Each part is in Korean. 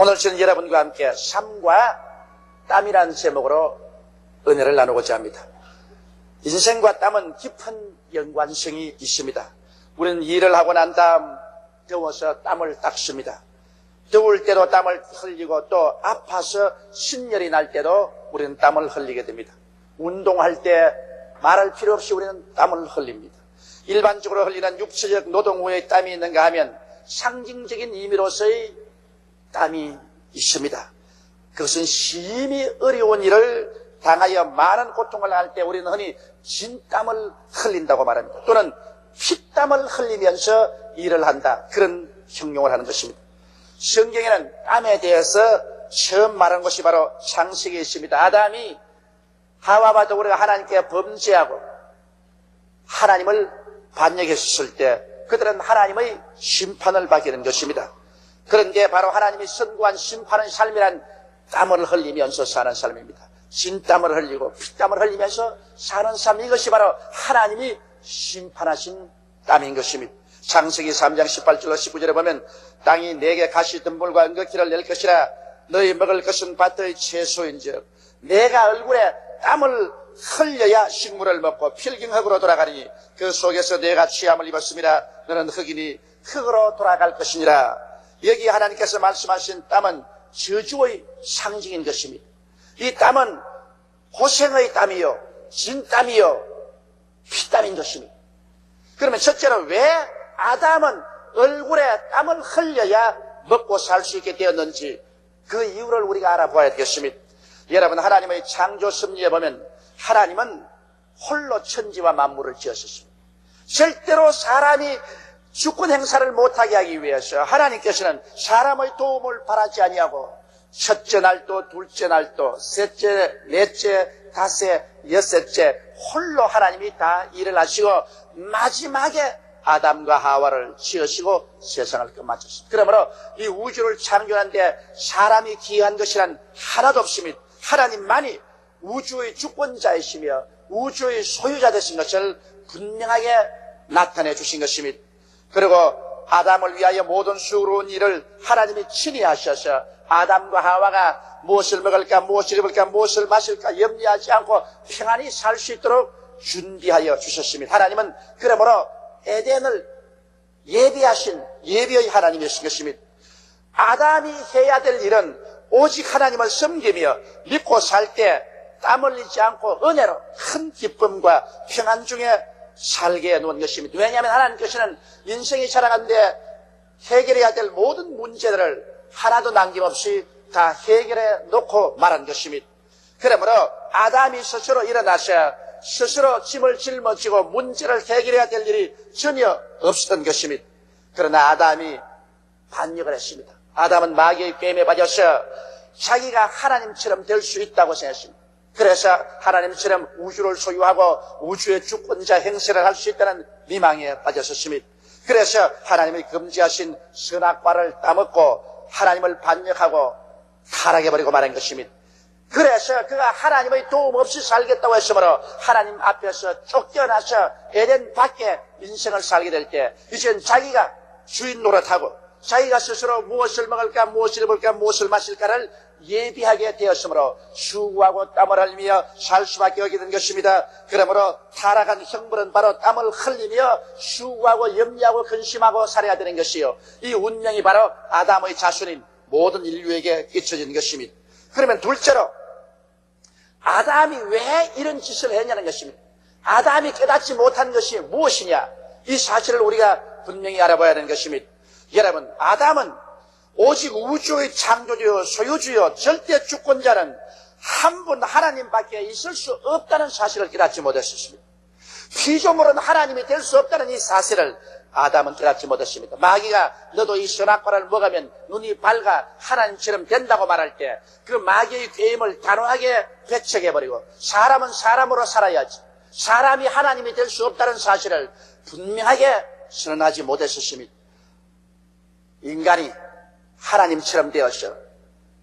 오늘 저는 여러분과 함께 삶과 땀이라는 제목으로 은혜를 나누고자 합니다. 인생과 땀은 깊은 연관성이 있습니다. 우리는 일을 하고 난 다음 더워서 땀을 닦습니다. 더울 때도 땀을 흘리고 또 아파서 신열이 날 때도 우리는 땀을 흘리게 됩니다. 운동할 때 말할 필요 없이 우리는 땀을 흘립니다. 일반적으로 흘리는 육체적 노동 후에 땀이 있는가 하면 상징적인 의미로서의 땀이 있습니다. 그것은 심히 어려운 일을 당하여 많은 고통을 할 때 우리는 흔히 진땀을 흘린다고 말합니다. 또는 피땀을 흘리면서 일을 한다, 그런 형용을 하는 것입니다. 성경에는 땀에 대해서 처음 말한 것이 바로 창세기에 있습니다. 아담이 하와와 더불어 하나님께 범죄하고 하나님을 반역했을 때 그들은 하나님의 심판을 받게 된 것입니다. 그런 게 바로 하나님이 선고한 심판의 삶이란 땀을 흘리면서 사는 삶입니다. 진땀을 흘리고 피땀을 흘리면서 사는 삶, 이것이 바로 하나님이 심판하신 땀인 것입니다. 창세기 3장 18절로 19절에 보면 땅이 내게 가시덤불과 은거키를 낼 것이라 너희 먹을 것은 밭의 채소인즉 내가 얼굴에 땀을 흘려야 식물을 먹고 필경흙으로 돌아가니 그 속에서 내가 취함을 입었습니다. 너는 흙이니 흙으로 돌아갈 것이니라. 여기 하나님께서 말씀하신 땀은 저주의 상징인 것입니다. 이 땀은 고생의 땀이요, 진땀이요, 피땀인 것입니다. 그러면 첫째로 왜 아담은 얼굴에 땀을 흘려야 먹고 살 수 있게 되었는지 그 이유를 우리가 알아봐야 되겠습니다. 여러분, 하나님의 창조 섭리에 보면 하나님은 홀로 천지와 만물을 지으셨습니다. 절대로 사람이 주권 행사를 못하게 하기 위해서 하나님께서는 사람의 도움을 바라지 아니하고 첫째 날도, 둘째 날도, 셋째, 넷째, 다섯, 여섯째 홀로 하나님이 다 일을 하시고 마지막에 아담과 하와를 지으시고 세상을 끝마쳤습니다. 그러므로 이 우주를 창조하는데 사람이 기여한 것이란 하나도 없습니다. 하나님만이 우주의 주권자이시며 우주의 소유자 되신 것을 분명하게 나타내 주신 것입니다. 그리고 아담을 위하여 모든 수고로운 일을 하나님이 친히 하셔서 아담과 하와가 무엇을 먹을까, 무엇을 입을까, 무엇을 마실까 염려하지 않고 평안히 살 수 있도록 준비하여 주셨습니다. 하나님은 그러므로 에덴을 예비하신 예비의 하나님이신 것입니다. 아담이 해야 될 일은 오직 하나님을 섬기며 믿고 살 때 땀 흘리지 않고 은혜로 큰 기쁨과 평안 중에 살게 해놓은 것입니다. 왜냐하면 하나님께서는 인생이 살아가는데 해결해야 될 모든 문제들을 하나도 남김없이 다 해결해 놓고 말한 것입니다. 그러므로 아담이 스스로 일어나서 스스로 짐을 짊어지고 문제를 해결해야 될 일이 전혀 없었던 것입니다. 그러나 아담이 반역을 했습니다. 아담은 마귀의 꾀임에 빠져서 자기가 하나님처럼 될 수 있다고 생각했습니다. 그래서 하나님처럼 우주를 소유하고 우주의 주권자 행세를 할 수 있다는 미망에 빠졌습니다. 그래서 하나님이 금지하신 선악과를 따먹고 하나님을 반역하고 타락해버리고 말한 것입니다. 그래서 그가 하나님의 도움 없이 살겠다고 했으므로 하나님 앞에서 쫓겨나서 에덴 밖에 인생을 살게 될 때 이젠 자기가 주인 노릇하고 자기가 스스로 무엇을 먹을까, 무엇을 입을까, 무엇을 마실까를 예비하게 되었으므로 수고하고 땀을 흘리며 살 수밖에 없게 된 것입니다. 그러므로 타락한 형벌은 바로 땀을 흘리며 수고하고 염려하고 근심하고 살아야 되는 것이요, 이 운명이 바로 아담의 자손인 모든 인류에게 끼쳐진 것입니다. 그러면 둘째로 아담이 왜 이런 짓을 했냐는 것입니다. 아담이 깨닫지 못한 것이 무엇이냐, 이 사실을 우리가 분명히 알아봐야 하는 것입니다. 여러분, 아담은 오직 우주의 창조주요 소유주요 절대 주권자는 한 분 하나님밖에 있을 수 없다는 사실을 깨닫지 못했습니다. 피조물은 하나님이 될 수 없다는 이 사실을 아담은 깨닫지 못했습니다. 마귀가 너도 이 선악과를 먹으면 눈이 밝아 하나님처럼 된다고 말할 때 그 마귀의 꾀임을 단호하게 배척해버리고 사람은 사람으로 살아야지, 사람이 하나님이 될 수 없다는 사실을 분명하게 선언하지 못했습니다. 인간이 하나님처럼 되어서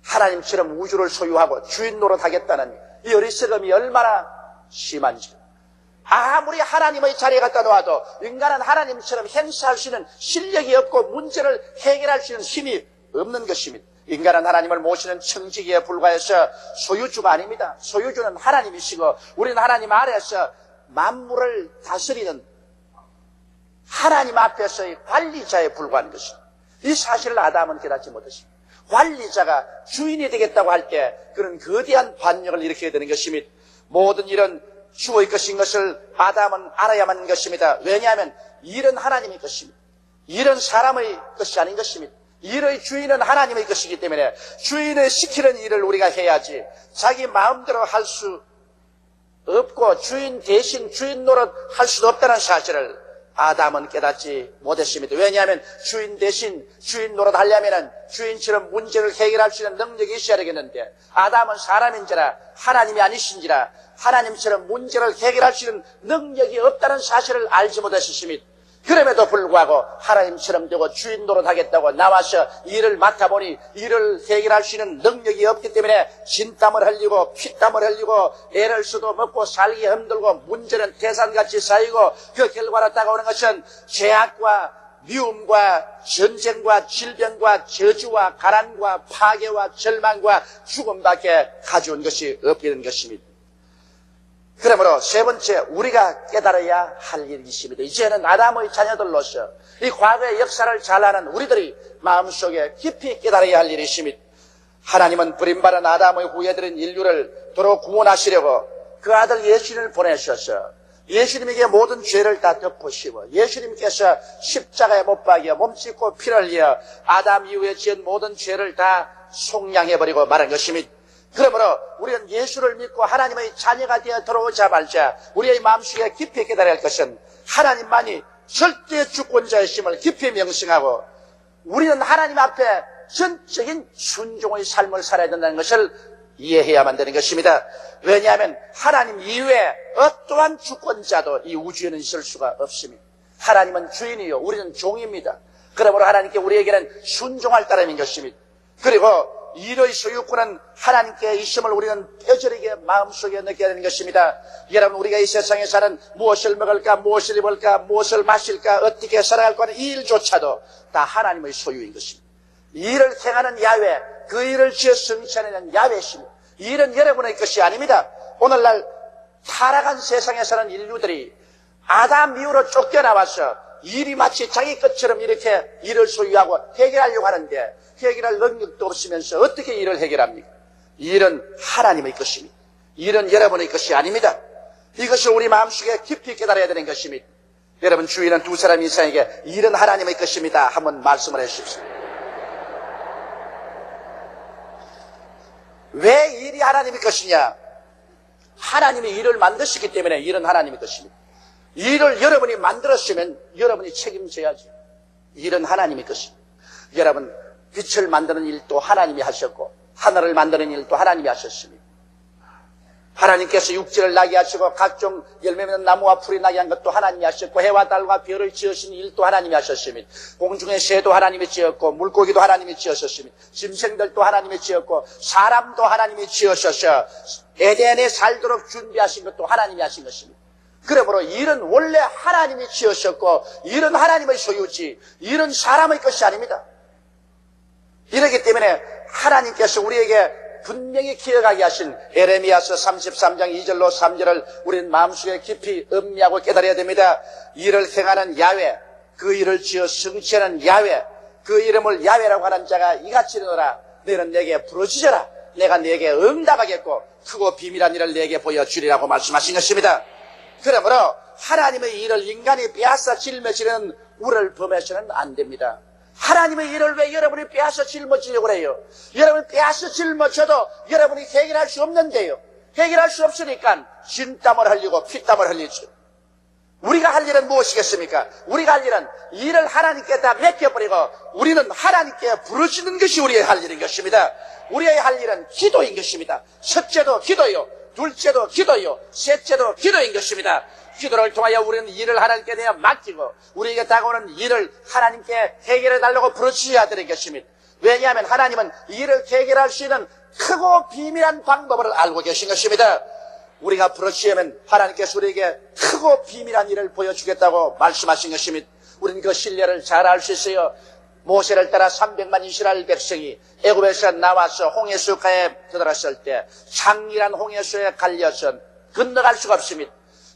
하나님처럼 우주를 소유하고 주인 노릇하겠다는 이 어리석음이 얼마나 심한지, 아무리 하나님의 자리에 갖다 놓아도 인간은 하나님처럼 행사할 수 있는 실력이 없고 문제를 해결할 수 있는 힘이 없는 것입니다. 인간은 하나님을 모시는 청지기에 불과해서 소유주가 아닙니다. 소유주는 하나님이시고 우리는 하나님 아래에서 만물을 다스리는 하나님 앞에서의 관리자에 불과한 것입니다. 이 사실을 아담은 깨닫지 못했습니다. 관리자가 주인이 되겠다고 할 때 그런 거대한 반역을 일으키게 되는 것입니다. 모든 일은 주의 것인 것을 아담은 알아야만 하는 것입니다. 왜냐하면 일은 하나님의 것입니다. 일은 사람의 것이 아닌 것입니다. 일의 주인은 하나님의 것이기 때문에 주인의 시키는 일을 우리가 해야지 자기 마음대로 할 수 없고 주인 대신 주인 노릇 할 수도 없다는 사실을 아담은 깨닫지 못했습니다. 왜냐하면 주인 대신 주인 노릇 하려면 주인처럼 문제를 해결할 수 있는 능력이 있어야 되겠는데 아담은 사람인지라 하나님이 아니신지라 하나님처럼 문제를 해결할 수 있는 능력이 없다는 사실을 알지 못했습니다. 그럼에도 불구하고 하나님처럼 되고 주인 노릇하겠다고 나와서 일을 맡아보니 일을 해결할 수 있는 능력이 없기 때문에 진땀을 흘리고 피땀을 흘리고 애를 써도 먹고 살기 힘들고 문제는 태산같이 쌓이고 그 결과로 다가오는 것은 죄악과 미움과 전쟁과 질병과 저주와 가난과 파괴와 절망과 죽음밖에 가져온 것이 없게 된 것입니다. 그러므로 세 번째 우리가 깨달아야 할 일이 있습니다. 이제는 아담의 자녀들로서 이 과거의 역사를 잘 아는 우리들이 마음속에 깊이 깨달아야 할 일이 있습니다. 하나님은 버림받은 아담의 후예들인 인류를 도로 구원하시려고 그 아들 예수님을 보내셔서 예수님에게 모든 죄를 다 덮으시고 예수님께서 십자가에 못 박여 몸짓고 피를 흘려 아담 이후에 지은 모든 죄를 다 속량해버리고 말한 것입니다. 그러므로 우리는 예수를 믿고 하나님의 자녀가 되어 들어오자마자 우리의 마음속에 깊이 깨달아야 할 것은 하나님만이 절대 주권자이심을 깊이 명심하고 우리는 하나님 앞에 전적인 순종의 삶을 살아야 된다는 것을 이해해야만 되는 것입니다. 왜냐하면 하나님 이외에 어떠한 주권자도 이 우주에는 있을 수가 없습니다. 하나님은 주인이요 우리는 종입니다. 그러므로 하나님께 우리에게는 순종할 따름인 것입니다. 그리고 일의 소유권은 하나님께 있음을 우리는 뼈저리게 마음속에 느껴야 되는 것입니다. 여러분 우리가 이 세상에 사는 무엇을 먹을까 무엇을 입을까 무엇을 마실까 어떻게 살아갈 거는 이 일조차도 다 하나님의 소유인 것입니다. 일을 행하는 야훼 그 일을 지어 성취하는 야훼십니다. 이 일은 여러분의 것이 아닙니다. 오늘날 타락한 세상에 사는 인류들이 아담 이후로 쫓겨나와서 일이 마치 자기 것처럼 이렇게 일을 소유하고 해결하려고 하는데 해결할 능력도 없으면서 어떻게 일을 해결합니까? 일은 하나님의 것입니다. 일은 여러분의 것이 아닙니다. 이것을 우리 마음속에 깊이 깨달아야 되는 것입니다. 여러분 주위는 두 사람 이상에게 일은 하나님의 것입니다. 한번 말씀을 해주십시오. 왜 일이 하나님의 것이냐? 하나님이 일을 만드셨기 때문에 일은 하나님의 것입니다. 일을 여러분이 만들었으면 여러분이 책임져야지. 일은 하나님의 것입니다. 여러분 빛을 만드는 일도 하나님이 하셨고 하늘을 만드는 일도 하나님이 하셨습니다. 하나님께서 육지를 나게 하시고 각종 열매 맺는 나무와 풀이 나게 한 것도 하나님이 하셨고 해와 달과 별을 지으신 일도 하나님이 하셨습니다. 공중의 새도 하나님이 지었고 물고기도 하나님이 지으셨습니다. 짐승들도 하나님이 지었고 사람도 하나님이 지으셔서 에덴에 살도록 준비하신 것도 하나님이 하신 것입니다. 그러므로 일은 원래 하나님이 지으셨고 일은 하나님의 소유지 일은 사람의 것이 아닙니다. 이렇기 때문에 하나님께서 우리에게 분명히 기억하게 하신 에레미야서 33장 2절로 3절을 우리는 마음속에 깊이 음미하고 깨달아야 됩니다. 일을 행하는 야훼 그 일을 지어 성취하는 야훼 그 이름을 야훼라고 하는 자가 이같이 이르노라 너는 내게 부르짖어라 내가 내게 응답하겠고 크고 비밀한 일을 내게 보여주리라고 말씀하신 것입니다. 그러므로 하나님의 일을 인간이 빼앗아 짊어지는 우를 범해서는 안 됩니다. 하나님의 일을 왜 여러분이 빼앗아 짊어지려고 해요? 여러분이 빼앗아 짊어져도 여러분이 해결할 수 없는데요. 해결할 수 없으니까 진땀을 흘리고 피땀을 흘리죠. 우리가 할 일은 무엇이겠습니까? 우리가 할 일은 일을 하나님께 다 맡겨버리고 우리는 하나님께 부르짖는 것이 우리의 할 일인 것입니다. 우리의 할 일은 기도인 것입니다. 첫째도 기도요. 둘째도 기도요. 셋째도 기도인 것입니다. 기도를 통하여 우리는 일을 하나님께 내어 맡기고 우리에게 다가오는 일을 하나님께 해결해 달라고 부르짖어야 되는 것입니다. 왜냐하면 하나님은 일을 해결할 수 있는 크고 비밀한 방법을 알고 계신 것입니다. 우리가 부르짖으면 하나님께서 우리에게 크고 비밀한 일을 보여주겠다고 말씀하신 것입니다. 우리는 그 신뢰를 잘 알 수 있어요. 모세를 따라 300만 이스라엘 백성이 애굽에서 나와서 홍해수가에 들어갔을 때 장렬한 홍해수에 갈려서 건너갈 수가 없습니다.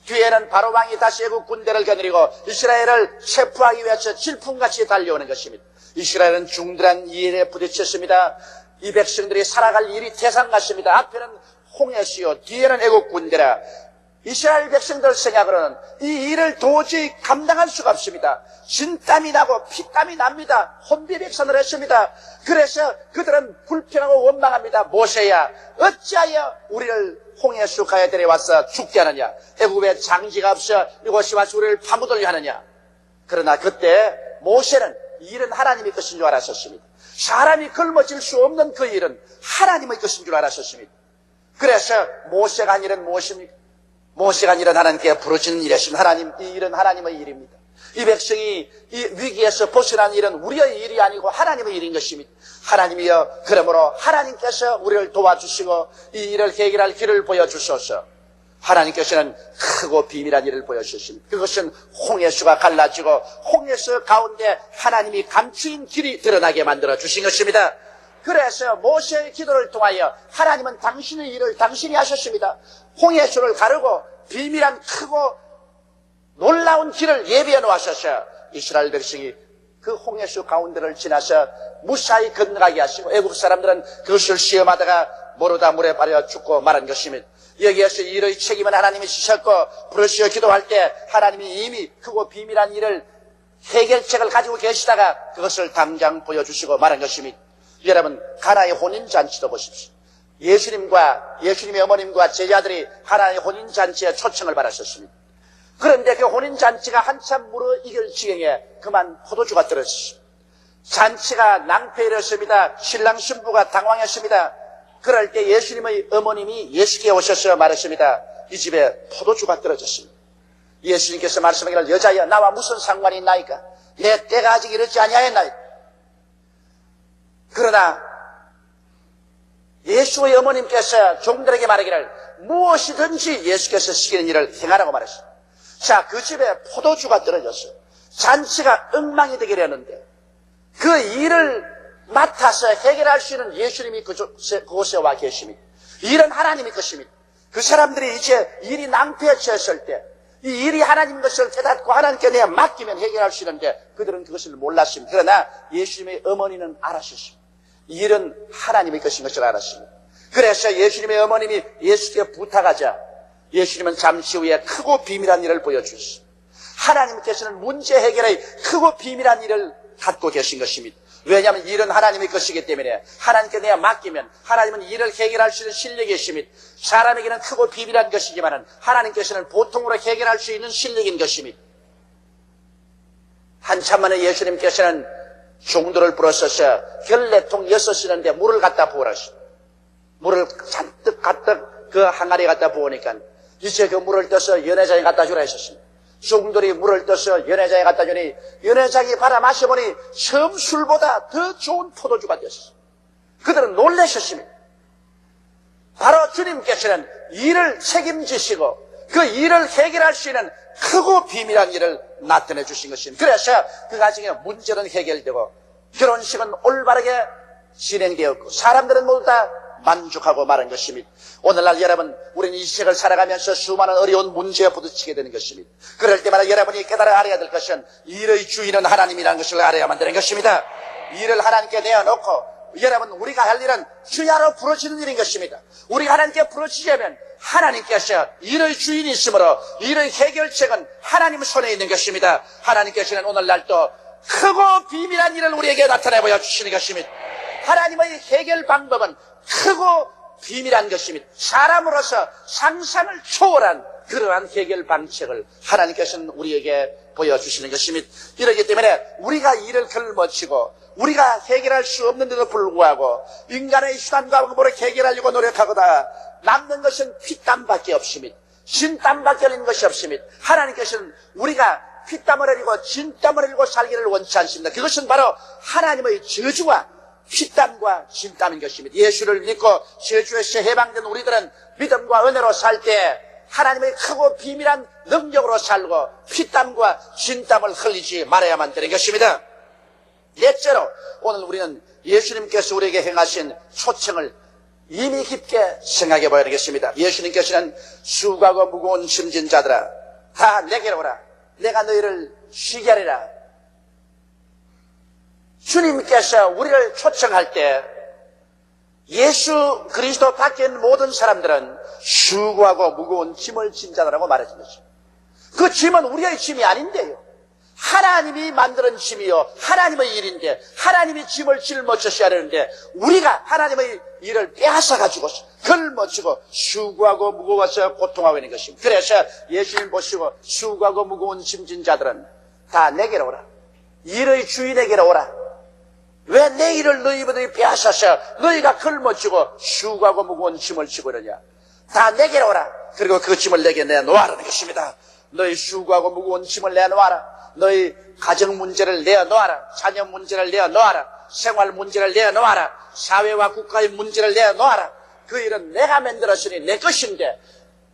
뒤에는 바로 왕이 다시 애굽 군대를 거느리고 이스라엘을 체포하기 위해서 질풍같이 달려오는 것입니다. 이스라엘은 중들한 일에 부딪혔습니다. 이 백성들이 살아갈 일이 태산 같습니다. 앞에는 홍해수요, 뒤에는 애굽 군대라. 이스라엘 백성들 생각으로는 이 일을 도저히 감당할 수가 없습니다. 진땀이 나고 피땀이 납니다. 혼비백산을 했습니다. 그래서 그들은 불평하고 원망합니다. 모세야, 어찌하여 우리를 홍해수가에 데려와서 죽게 하느냐? 애굽에 장지가 없어 이곳에 와서 우리를 파묻으려 하느냐? 그러나 그때 모세는 이 일은 하나님의 것인 줄 알았었습니다. 사람이 걸머질 수 없는 그 일은 하나님의 것인 줄 알았었습니다. 그래서 모세가 한 일은 무엇입니까? 모세가 한 일은 하나님께 부르짖는 일이었습니다. 이 일은 하나님의 일입니다. 이 백성이 이 위기에서 벗어난 일은 우리의 일이 아니고 하나님의 일인 것입니다. 하나님이여, 그러므로 하나님께서 우리를 도와주시고 이 일을 해결할 길을 보여주소서. 하나님께서는 크고 비밀한 일을 보여주셨습니다. 그것은 홍해수가 갈라지고 홍해수 가운데 하나님이 감추인 길이 드러나게 만들어 주신 것입니다. 그래서 모세의 기도를 통하여 하나님은 당신의 일을 당신이 하셨습니다. 홍해수를 가르고 비밀한 크고 놀라운 길을 예비해 놓으셔서 이스라엘 백성이 그 홍해수 가운데를 지나서 무사히 건너가게 하시고 애굽 사람들은 그것을 시험하다가 모르다 물에 빠져 죽고 말한 것입니다. 여기에서 일의 책임은 하나님이 지셨고 부르시어 기도할 때 하나님이 이미 크고 비밀한 일을 해결책을 가지고 계시다가 그것을 당장 보여주시고 말한 것입니다. 여러분, 가나의 혼인잔치도 보십시오. 예수님의 어머님과 제자들이 가나의 혼인잔치에 초청을 받았었습니다. 그런데 그 혼인잔치가 한참 무르익을 지경에 그만 포도주가 떨어졌습니다. 잔치가 낭패에 이르렀습니다. 신랑 신부가 당황했습니다. 그럴 때 예수님의 어머님이 예수께 오셔서 말했습니다. 이 집에 포도주가 떨어졌습니다. 예수님께서 말씀하기를, 여자여, 나와 무슨 상관이 있나이까? 내 때가 아직 이르지 아니하였나이까? 그러나 예수의 어머님께서 종들에게 말하기를 무엇이든지 예수께서 시키는 일을 행하라고 말했습니다. 자, 그 집에 포도주가 떨어졌어요. 잔치가 엉망이 되게 했는데 그 일을 맡아서 해결할 수 있는 예수님이 그곳에 와 계십니다. 일은 하나님의 것입니다. 그 사람들이 이제 일이 낭패에 처했을 때 이 일이 하나님의 것을 깨닫고 하나님께 내가 맡기면 해결할 수 있는데 그들은 그것을 몰랐습니다. 그러나 예수님의 어머니는 알았습니다. 이 일은 하나님의 것인 것을 알았습니다. 그래서 예수님의 어머님이 예수께 부탁하자 예수님은 잠시 후에 크고 비밀한 일을 보여주셨습니다. 하나님께서는 문제 해결의 크고 비밀한 일을 갖고 계신 것입니다. 왜냐하면 일은 하나님의 것이기 때문에 하나님께 내가 맡기면 하나님은 일을 해결할 수 있는 실력이 있습니다. 사람에게는 크고 비밀한 것이지만 하나님께서는 보통으로 해결할 수 있는 실력인 것입니다. 한참 만에 예수님께서는 종들을 불러서서 결례통 6이는데 물을 갖다 부으라시오. 물을 잔뜩 그 항아리에 갖다 부으니까 이제 그 물을 떠서 연회장에 갖다 주라 했었습니다. 종들이 물을 떠서 연회장에 갖다 주니 연회장이 받아 마셔보니 처음 술보다 더 좋은 포도주가 되었습니다. 그들은 놀라셨습니다. 바로 주님께서는 일을 책임지시고 그 일을 해결할 수 있는 크고 비밀한 일을 나타내 주신 것입니다. 그래서 그 가정에 문제는 해결되고 결혼식은 올바르게 진행되었고 사람들은 모두 다 만족하고 말한 것입니다. 오늘날 여러분, 우리는 이 세상을 살아가면서 수많은 어려운 문제에 부딪히게 되는 것입니다. 그럴 때마다 여러분이 깨달아 알아야 될 것은 일의 주인은 하나님이라는 것을 알아야만 되는 것입니다. 일을 하나님께 내어놓고 여러분, 우리가 할 일은 주야로 부르짖는 일인 것입니다. 우리가 하나님께 부르짖으면 하나님께서 일의 주인이 있으므로 일의 해결책은 하나님 손에 있는 것입니다. 하나님께서는 오늘날 또 크고 비밀한 일을 우리에게 나타내 보여주시는 것입니다. 하나님의 해결 방법은 크고 비밀한 것입니다. 사람으로서 상상을 초월한 그러한 해결 방책을 하나님께서는 우리에게 보여주시는 것입니다. 이러기 때문에 우리가 일을 걸머치고 우리가 해결할 수 없는데도 불구하고 인간의 수단과 방법으로 해결하려고 노력하거나 남는 것은 피땀밖에 없습니다. 진땀밖에 흘리는 것이 없습니다. 하나님께서는 우리가 피땀을 흘리고 진땀을 흘리고 살기를 원치 않습니다. 그것은 바로 하나님의 저주와 피땀과 진땀인 것입니다. 예수를 믿고 저주에서 해방된 우리들은 믿음과 은혜로 살 때 하나님의 크고 비밀한 능력으로 살고 피땀과 진땀을 흘리지 말아야만 되는 것입니다. 넷째로 오늘 우리는 예수님께서 우리에게 행하신 초청을 이미 깊게 생각해 봐야 되겠습니다. 예수님께서는 수고하고 무거운 짐진 자들아 다 내게로 오라. 내가 너희를 쉬게 하리라. 주님께서 우리를 초청할 때 예수 그리스도 밖에 있는 모든 사람들은 수고하고 무거운 짐을 진 자들라고 말해준 것입니다. 그 짐은 우리의 짐이 아닌데요. 하나님이 만드는 짐이요. 하나님의 일인데 하나님이 짐을 짊어지셔야 되는데 우리가 하나님의 일을 빼앗아가지고 걸머지고 수고하고 무거워서 고통하고 있는 것입니다. 그래서 예수님 보시고 수고하고 무거운 짐진 자들은 다 내게로 오라. 일의 주인에게로 오라. 왜 내 일을 너희들이 빼앗아서 너희가 걸머지고 수고하고 무거운 짐을 지고 이러냐. 다 내게로 오라. 그리고 그 짐을 내게 내놓아라는 것입니다. 너희 수고하고 무거운 짐을 내놓아라. 너희 가정 문제를 내놓아라. 자녀 문제를 내놓아라. 생활 문제를 내놓아라. 사회와 국가의 문제를 내놓아라. 그 일은 내가 만들었으니 내 것인데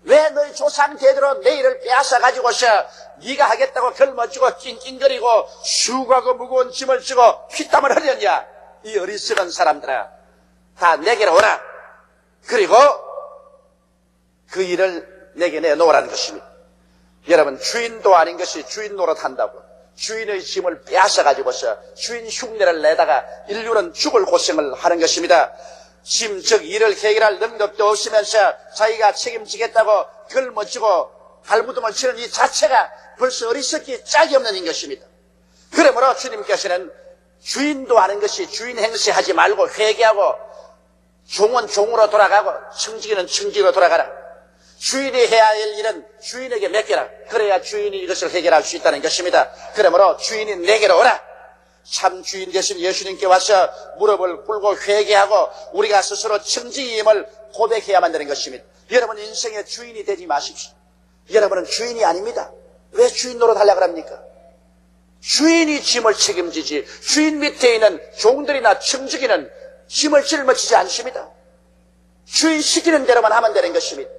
왜 너희 조상 대대로 내 일을 빼앗아가지고서 네가 하겠다고 걸머지고 낑낑거리고 수고하고 무거운 짐을 지고 피땀을 흘렸냐. 이 어리석은 사람들아 다 내게로 오라. 그리고 그 일을 내게 내놓으라는 것입니다. 여러분 주인도 아닌 것이 주인 노릇한다고 주인의 짐을 빼앗아가지고서 주인 흉내를 내다가 인류는 죽을 고생을 하는 것입니다. 짐 즉 일을 해결할 능력도 없으면서 자기가 책임지겠다고 걸머지고 발부둥을 치는 이 자체가 벌써 어리석기 짝이 없는 것입니다. 그러므로 주님께서는 주인도 아는 것이 주인 행세하지 말고 회개하고 종은 종으로 돌아가고 청지기는 청지기로 돌아가라. 주인이 해야 할 일은 주인에게 맡겨라. 그래야 주인이 이것을 해결할 수 있다는 것입니다. 그러므로 주인이 내게로 오라. 참 주인 되신 예수님께 와서 무릎을 꿇고 회개하고 우리가 스스로 청지임을 고백해야만 되는 것입니다. 여러분 인생의 주인이 되지 마십시오. 여러분은 주인이 아닙니다. 왜 주인 노릇하려고 합니까? 주인이 짐을 책임지지 주인 밑에 있는 종들이나 청지기는 짐을 짊어지지 않습니다. 주인 시키는 대로만 하면 되는 것입니다.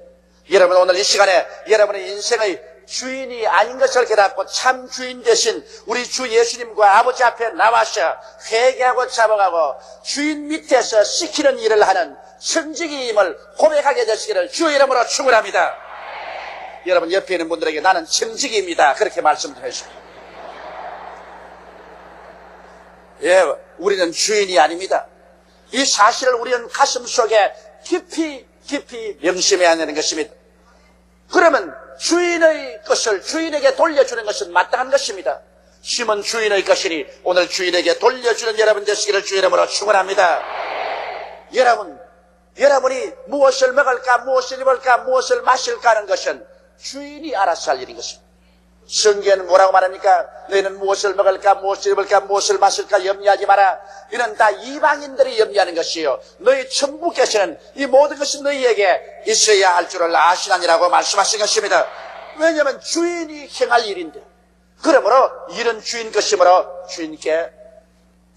여러분 오늘 이 시간에 여러분의 인생의 주인이 아닌 것을 깨닫고 참 주인 되신 우리 주 예수님과 아버지 앞에 나와서 회개하고 잡아가고 주인 밑에서 시키는 일을 하는 청지기임을 고백하게 되시기를 주의 이름으로 축원합니다. 여러분 옆에 있는 분들에게 나는 청지기입니다. 그렇게 말씀을 해주십시오. 예, 우리는 주인이 아닙니다. 이 사실을 우리는 가슴속에 깊이 명심해야 하는 것입니다. 그러면 주인의 것을 주인에게 돌려주는 것은 마땅한 것입니다. 짐은 주인의 것이니 오늘 주인에게 돌려주는 여러분 되시기를 주의 이름으로 축원합니다. 여러분이 무엇을 먹을까, 무엇을 입을까, 무엇을 마실까 하는 것은 주인이 알아서 할 일인 것입니다. 성경에는 뭐라고 말합니까? 너희는 무엇을 먹을까, 무엇을 입을까, 무엇을 마실까 염려하지 마라. 이는 다 이방인들이 염려하는 것이요. 너희 천부께서는 이 모든 것이 너희에게 있어야 할 줄을 아시나니라고 말씀하신 것입니다. 왜냐하면 주인이 행할 일인데. 그러므로 일은 주인 것이므로 주인께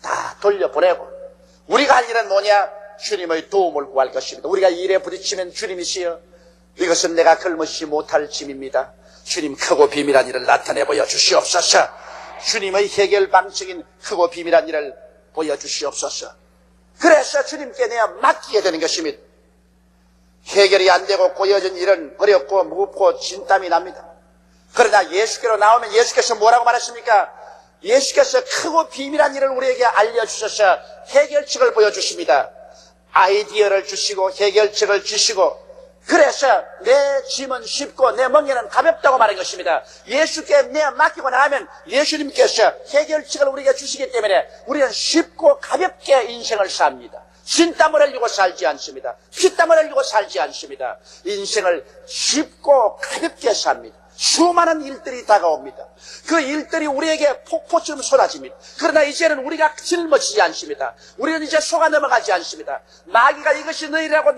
다 돌려보내고 우리가 할 일은 뭐냐? 주님의 도움을 구할 것입니다. 우리가 일에 부딪히면 주님이시여 이것은 내가 걸머지 못할 짐입니다. 주님 크고 비밀한 일을 나타내 보여주시옵소서. 주님의 해결 방식인 크고 비밀한 일을 보여주시옵소서. 그래서 주님께 내가 맡기게 되는 것입니다. 해결이 안 되고 고여진 일은 어렵고 무겁고 진땀이 납니다. 그러나 예수께로 나오면 예수께서 뭐라고 말했습니까? 예수께서 크고 비밀한 일을 우리에게 알려주셔서 해결책을 보여주십니다. 아이디어를 주시고 해결책을 주시고 그래서 내 짐은 쉽고 내 멍에는 가볍다고 말한 것입니다. 예수께 내가 맡기고 나면 예수님께서 해결책을 우리에게 주시기 때문에 우리는 쉽고 가볍게 인생을 삽니다. 진땀을 흘리고 살지 않습니다. 피땀을 흘리고 살지 않습니다. 인생을 쉽고 가볍게 삽니다. 수많은 일들이 다가옵니다. 그 일들이 우리에게 폭포처럼 쏟아집니다. 그러나 이제는 우리가 짊어지지 않습니다. 우리는 이제 속아 넘어가지 않습니다. 마귀가 이것이 너희라고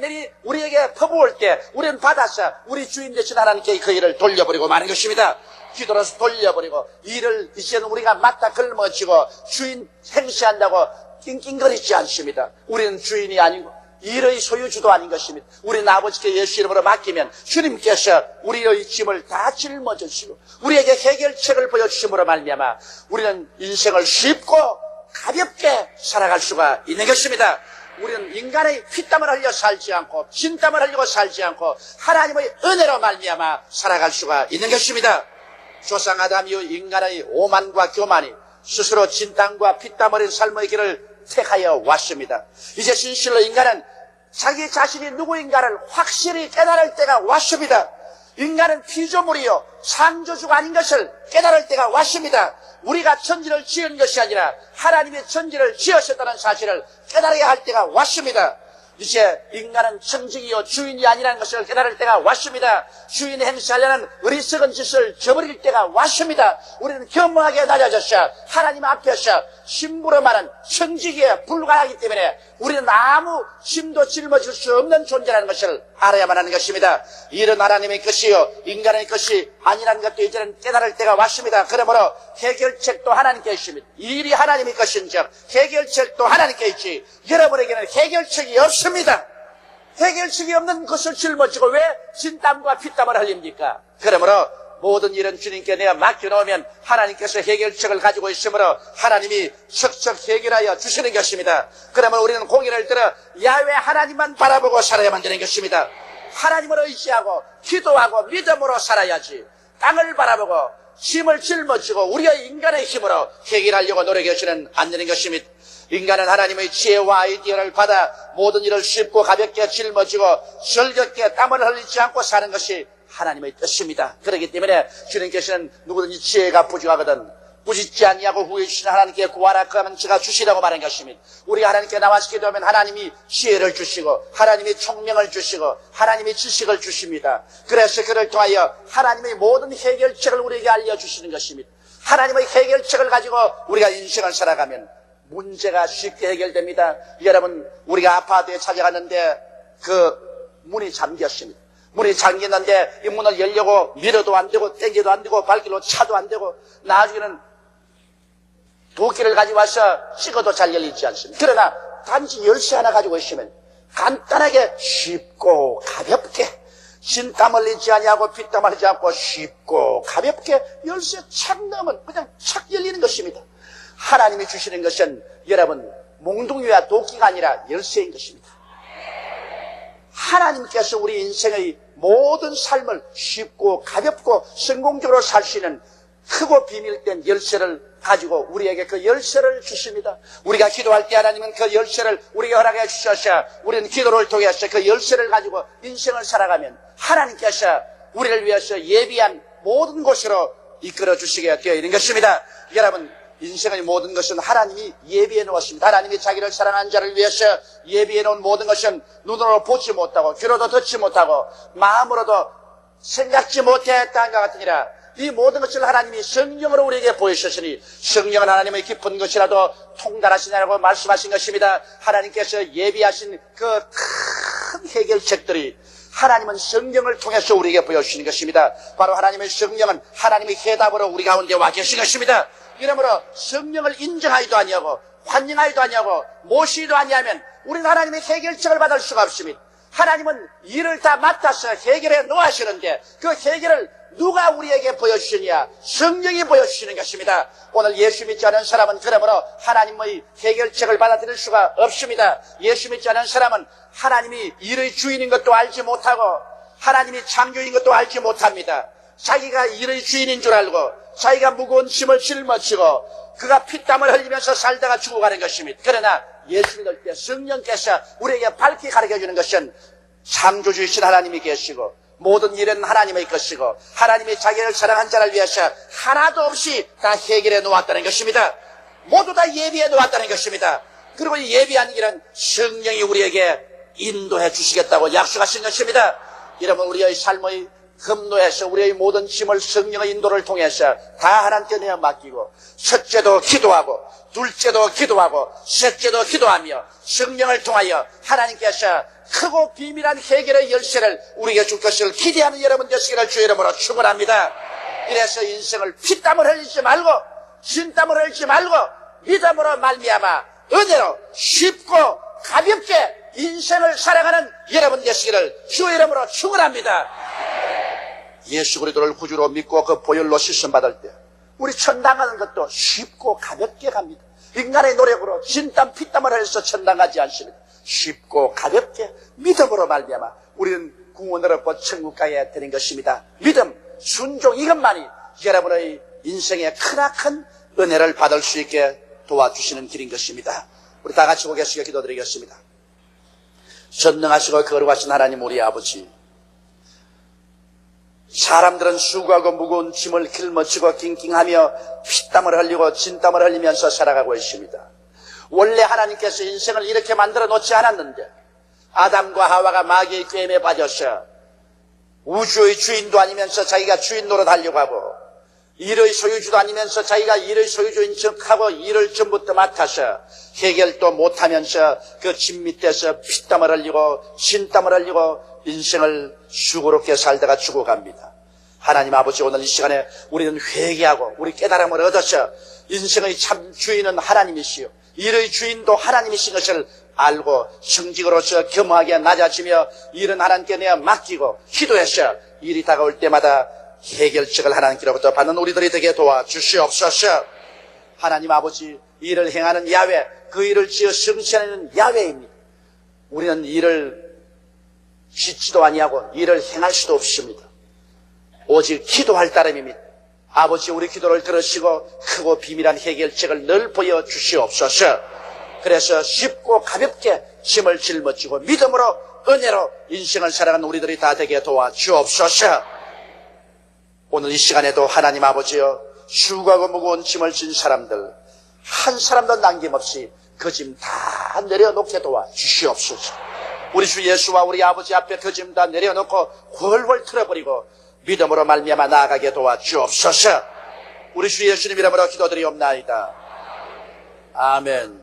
우리에게 퍼부을 때 우리는 받아서 우리 주인 되신 하나님께 그 일을 돌려버리고 마는 것입니다. 기도로서 돌려버리고 일을 이제는 우리가 맡아 걸머지고 주인 행세한다고 낑낑거리지 않습니다. 우리는 주인이 아니고 일의 소유주도 아닌 것입니다. 우리는 아버지께 예수 이름으로 맡기면 주님께서 우리의 짐을 다 짊어지시고 우리에게 해결책을 보여주심으로 말미암아 우리는 인생을 쉽고 가볍게 살아갈 수가 있는 것입니다. 우리는 인간의 피땀을 흘려 살지 않고 진땀을 흘리고 살지 않고 하나님의 은혜로 말미암아 살아갈 수가 있는 것입니다. 조상 아담 이후 인간의 오만과 교만이 스스로 진땀과 피땀 흘린 삶의 길을 택하여 왔습니다. 이제 진실로 인간은 자기 자신이 누구인가를 확실히 깨달을 때가 왔습니다. 인간은 피조물이요 창조주가 아닌 것을 깨달을 때가 왔습니다. 우리가 천지를 지은 것이 아니라 하나님이 천지를 지으셨다는 사실을 깨달아야 할 때가 왔습니다. 이제 인간은 청직이요 주인이 아니라는 것을 깨달을 때가 왔습니다. 주인이 행사하려는 어리석은 짓을 저버릴 때가 왔습니다. 우리는 겸허하게 낮아져서 하나님 앞에서 심부름하는 청직에 불과하기 때문에 우리는 아무 힘도 짊어질 수 없는 존재라는 것을 알아야만 하는 것입니다. 이런 하나님의 것이요 인간의 것이 아니라는 것도 이제는 깨달을 때가 왔습니다. 그러므로 해결책도 하나님께 있습니다. 일이 하나님의 것인즉 해결책도 하나님께 있지 여러분에게는 해결책이 없습니다. 해결책이 없는 것을 짊어지고 왜 진땀과 피땀을 흘립니까? 그러므로 모든 일은 주님께 내가 맡겨놓으면 하나님께서 해결책을 가지고 있으므로 하나님이 척척 해결하여 주시는 것입니다. 그러면 우리는 고개를 들어 야훼 하나님만 바라보고 살아야만 되는 것입니다. 하나님을 의지하고 기도하고 믿음으로 살아야지 땅을 바라보고 힘을 짊어지고 우리의 인간의 힘으로 해결하려고 노력해서는 안 되는 것입니다. 인간은 하나님의 지혜와 아이디어를 받아 모든 일을 쉽고 가볍게 짊어지고 즐겁게 땀을 흘리지 않고 사는 것이 하나님의 뜻입니다. 그렇기 때문에 주님께서는 누구든지 지혜가 부족하거든 꾸짖지 아니하고 후회 주시는 하나님께 구하라 그러면 제가 주시라고 말한 것입니다. 우리가 하나님께 나와서 기도하면 하나님이 지혜를 주시고 하나님이 총명을 주시고 하나님이 지식을 주십니다. 그래서 그를 통하여 하나님의 모든 해결책을 우리에게 알려주시는 것입니다. 하나님의 해결책을 가지고 우리가 인생을 살아가면 문제가 쉽게 해결됩니다. 여러분 우리가 아파트에 찾아갔는데 그 문이 잠겼습니다. 문이 잠겼는데 이 문을 열려고 밀어도 안 되고 땡겨도 안 되고 발길로 차도 안 되고 나중에는 도끼를 가지고 와서 찍어도 잘 열리지 않습니다. 그러나 단지 열쇠 하나 가지고 있으면 간단하게 쉽고 가볍게 진땀 흘리지 아니하고 피땀 흘리지 않고 쉽고 가볍게 열쇠 착 넣으면 그냥 착 열리는 것입니다. 하나님이 주시는 것은 여러분 몽둥이와 도끼가 아니라 열쇠인 것입니다. 하나님께서 우리 인생의 모든 삶을 쉽고 가볍고 성공적으로 살 수 있는 크고 비밀된 열쇠를 가지고 우리에게 그 열쇠를 주십니다. 우리가 기도할 때 하나님은 그 열쇠를 우리에게 허락해 주셔서 우리는 기도를 통해서 그 열쇠를 가지고 인생을 살아가면 하나님께서 우리를 위해서 예비한 모든 곳으로 이끌어 주시게 되어 있는 것입니다. 여러분 인생의 모든 것은 하나님이 예비해 놓았습니다. 하나님이 자기를 사랑하는 자를 위해서 예비해 놓은 모든 것은 눈으로 보지 못하고 귀로도 듣지 못하고 마음으로도 생각지 못했다는 것 같으니라. 이 모든 것을 하나님이 성령으로 우리에게 보여주셨으니 성령은 하나님의 깊은 것이라도 통달하시냐고 말씀하신 것입니다. 하나님께서 예비하신 그 큰 해결책들이 하나님은 성령을 통해서 우리에게 보여주시는 것입니다. 바로 하나님의 성령은 하나님의 해답으로 우리 가운데 와 계신 것입니다. 이러므로 성령을 인정하지도 아니하고 환영하지도 아니하고 모시지도 아니하면 우리는 하나님의 해결책을 받을 수가 없습니다. 하나님은 일을 다 맡아서 해결해 놓으시는데 그 해결을 누가 우리에게 보여주시냐? 성령이 보여주시는 것입니다. 오늘 예수 믿지 않은 사람은 그러므로 하나님의 해결책을 받아들일 수가 없습니다. 예수 믿지 않은 사람은 하나님이 일의 주인인 것도 알지 못하고 하나님이 창조인 것도 알지 못합니다. 자기가 일의 주인인 줄 알고 자기가 무거운 짐을 짊어지고 그가 피땀을 흘리면서 살다가 죽어가는 것입니다. 그러나 예수 믿을 때 성령께서 우리에게 밝게 가르쳐주는 것은 창조주이신 하나님이 계시고 모든 일은 하나님의 것이고 하나님이 자기를 사랑한 자를 위해서 하나도 없이 다 해결해 놓았다는 것입니다. 모두 다 예비해 놓았다는 것입니다. 그리고 이 예비한 길은 성령이 우리에게 인도해 주시겠다고 약속하신 것입니다. 여러분 우리의 삶의 흠노에서 우리의 모든 짐을 성령의 인도를 통해서 다 하나님께 내어 맡기고 첫째도 기도하고 둘째도 기도하고 셋째도 기도하며 성령을 통하여 하나님께서 크고 비밀한 해결의 열쇠를 우리에게 줄 것을 기대하는 여러분 되시기를 주의 이름으로 축원합니다. 이래서 인생을 피땀을 흘리지 말고 진땀을 흘리지 말고 믿음으로 말미암아 은혜로 쉽고 가볍게 인생을 살아가는 여러분 되시기를 주의 이름으로 축원합니다. 예수 그리스도를 구주로 믿고 그 보혈로 씻음 받을 때 우리 천당 가는 것도 쉽고 가볍게 갑니다. 인간의 노력으로 진땀 피땀을 흘려서 천당 가지 않습니다. 쉽고 가볍게 믿음으로 말미암아 우리는 구원을 얻고 천국 가야 되는 것입니다. 믿음, 순종 이것만이 여러분의 인생의 크나큰 은혜를 받을 수 있게 도와주시는 길인 것입니다. 우리 다 같이 고개 숙여 기도드리겠습니다. 전능하시고 거룩하신 하나님 우리 아버지, 사람들은 수고하고 무거운 짐을 길머지고 낑낑하며 피땀을 흘리고 진땀을 흘리면서 살아가고 있습니다. 원래 하나님께서 인생을 이렇게 만들어 놓지 않았는데 아담과 하와가 마귀의 꾀임에 빠져서 우주의 주인도 아니면서 자기가 주인 노릇하려고 하고 일의 소유주도 아니면서 자기가 일의 소유주인 척하고 일을 전부터 맡아서 해결도 못하면서 그 짐 밑에서 피땀을 흘리고 진땀을 흘리고 인생을 수고롭게 살다가 죽어갑니다. 하나님 아버지, 오늘 이 시간에 우리는 회개하고 우리 깨달음을 얻어서 인생의 참 주인은 하나님이시요 일의 주인도 하나님이신 것을 알고 정직으로서 겸허하게 낮아지며 일은 하나님께 내어 맡기고 기도해서 일이 다가올 때마다 해결책을 하나님께로부터 받는 우리들이 되게 도와주시옵소서. 하나님 아버지, 일을 행하는 야훼, 그 일을 지어 성취하는 야훼입니다. 우리는 일을 짓지도 아니하고 일을 행할 수도 없습니다. 오직 기도할 따름입니다. 아버지, 우리 기도를 들으시고 크고 비밀한 해결책을 늘 보여주시옵소서. 그래서 쉽고 가볍게 짐을 짊어지고 믿음으로 은혜로 인생을 살아가는 우리들이 다 되게 도와주옵소서. 오늘 이 시간에도 하나님 아버지여, 수고하고 무거운 짐을 진 사람들 한 사람도 남김없이 그 짐 다 내려놓게 도와주시옵소서. 우리 주 예수와 우리 아버지 앞에 그 짐 다 내려놓고 훨훨 틀어버리고 믿음으로 말미암아 나아가게 도와주옵소서. 우리 주 예수님 이름으로 기도드리옵나이다. 아멘.